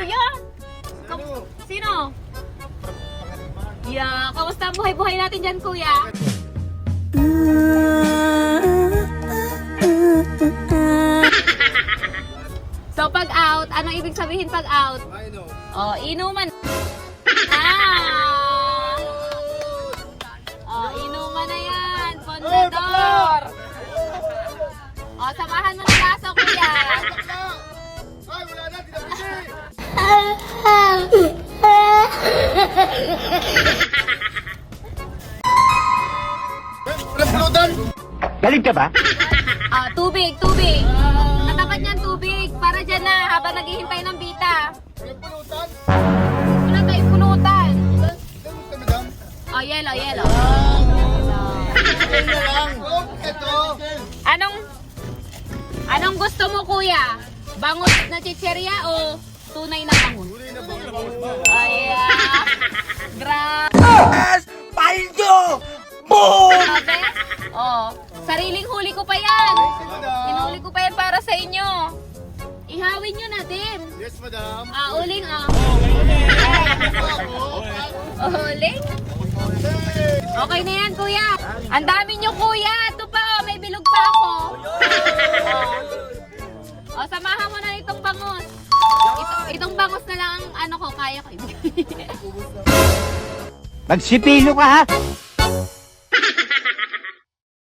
kuya? Sino? Yeah, kamusta ang buhay-buhay natin dyan, kuya? So, pag out, anong ibig sabihin pag out? Oh, inuman. Oh, inuman na yan. Pondador. Oh, samahan mo na kaso, kuya. Ay, wala na, tinapili! Wala pulutan! Galit ka ba? Ah, tubig, tubig. Katapat niyan, tubig. Para dyan na, habang naghihintay ng bita. Wala pulutan! Wala tayong pulutan. Ganun ka, madam? Oh, yellow, yellow. Ayun na lang! Oh, eto! Anong gusto mo, kuya? Bangus na chicherya o tunay na bangus? Huli na ba? Ay, grabe. Paldo! Boom! Grabe. Oh, sariling huli ko pa yan. Hinuli ko pa yan para sa inyo. Ihawin nyo na din. Yes, madam! Ah, uling uling? Okay na yan, kuya. Ang dami nyo, kuya. Ito pa, oh, may bilog pa ako. Oh, samahan mo na itong bangus. Itong bangus na lang ang ano ko, kaya ko. Magsipilo ka ha?